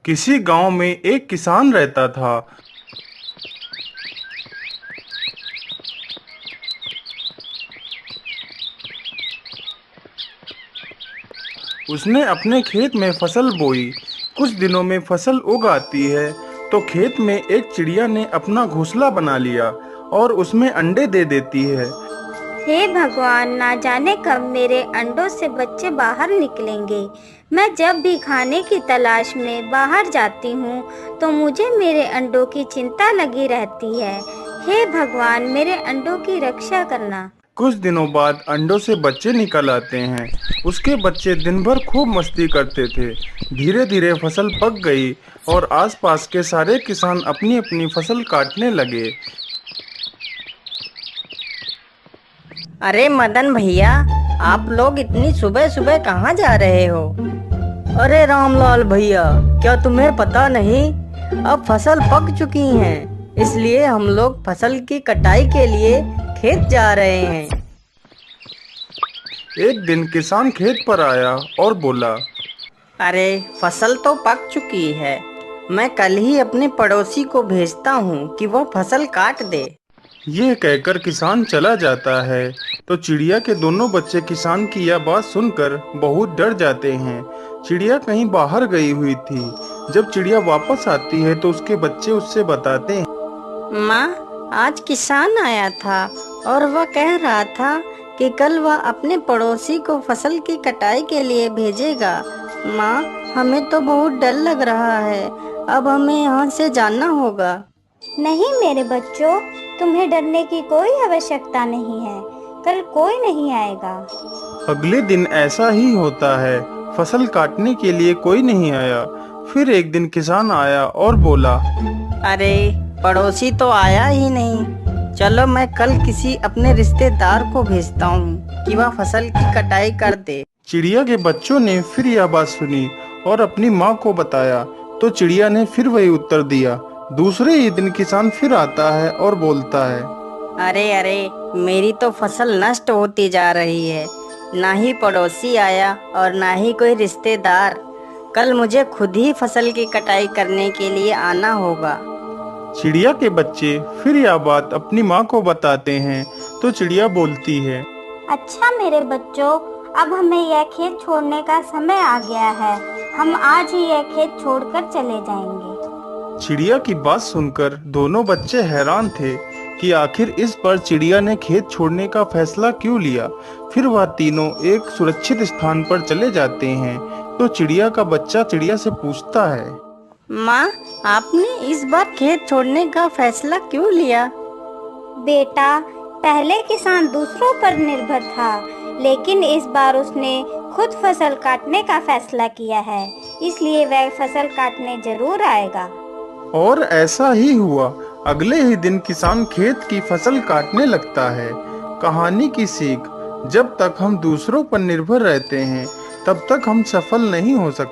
किसी गांव में एक किसान रहता था। उसने अपने खेत में फसल बोई। कुछ दिनों में फसल उग आती है तो खेत में एक चिड़िया ने अपना घोंसला बना लिया और उसमें अंडे दे देती है। हे भगवान, ना जाने कब मेरे अंडों से बच्चे बाहर निकलेंगे। मैं जब भी खाने की तलाश में बाहर जाती हूँ तो मुझे मेरे अंडों की चिंता लगी रहती है। हे भगवान, मेरे अंडों की रक्षा करना। कुछ दिनों बाद अंडों से बच्चे निकल आते हैं। उसके बच्चे दिन भर खूब मस्ती करते थे। धीरे धीरे फसल पक गई और आसपास के सारे किसान अपनी अपनी फसल काटने लगे। अरे मदन भैया, आप लोग इतनी सुबह सुबह कहाँ जा रहे हो? अरे रामलाल भैया, क्या तुम्हें पता नहीं, अब फसल पक चुकी हैं, इसलिए हम लोग फसल की कटाई के लिए खेत जा रहे हैं। एक दिन किसान खेत पर आया और बोला, अरे फसल तो पक चुकी है, मैं कल ही अपने पड़ोसी को भेजता हूँ कि वह फसल काट दे। यह कहकर किसान चला जाता है तो चिड़िया के दोनों बच्चे किसान की यह बात सुनकर बहुत डर जाते हैं। चिड़िया कहीं बाहर गई हुई थी। जब चिड़िया वापस आती है तो उसके बच्चे उससे बताते हैं, माँ, आज किसान आया था और वह कह रहा था कि कल वह अपने पड़ोसी को फसल की कटाई के लिए भेजेगा। माँ, हमें तो बहुत डर लग रहा है, अब हमें यहाँ से जाना होगा। नहीं मेरे बच्चों, तुम्हें डरने की कोई आवश्यकता नहीं है। कल कोई नहीं आएगा। अगले दिन ऐसा ही होता है। फसल काटने के लिए कोई नहीं आया। फिर एक दिन किसान आया और बोला, अरे पड़ोसी तो आया ही नहीं, चलो मैं कल किसी अपने रिश्तेदार को भेजता हूँ कि वह फसल की कटाई कर दे। चिड़िया के बच्चों ने फिर यह बात सुनी और अपनी माँ को बताया तो चिड़िया ने फिर वही उत्तर दिया। दूसरे ही दिन किसान फिर आता है और बोलता है, अरे अरे, मेरी तो फसल नष्ट होती जा रही है, ना ही पड़ोसी आया और ना ही कोई रिश्तेदार। कल मुझे खुद ही फसल की कटाई करने के लिए आना होगा। चिड़िया के बच्चे फिर यह बात अपनी माँ को बताते हैं तो चिड़िया बोलती है, अच्छा मेरे बच्चों, अब हमें यह खेत छोड़ने का समय आ गया है। हम आज ही यह खेत छोड़कर चले जाएंगे। चिड़िया की बात सुनकर दोनों बच्चे हैरान थे कि आखिर इस बार चिड़िया ने खेत छोड़ने का फैसला क्यों लिया। फिर वह तीनों एक सुरक्षित स्थान पर चले जाते हैं तो चिड़िया का बच्चा चिड़िया से पूछता है, माँ, आपने इस बार खेत छोड़ने का फैसला क्यों लिया? बेटा, पहले किसान दूसरों पर निर्भर था, लेकिन इस बार उसने खुद फसल काटने का फैसला किया है, इसलिए वह फसल काटने जरूर आएगा। और ऐसा ही हुआ। अगले ही दिन किसान खेत की फसल काटने लगता है। कहानी की सीख, जब तक हम दूसरों पर निर्भर रहते हैं तब तक हम सफल नहीं हो सकते।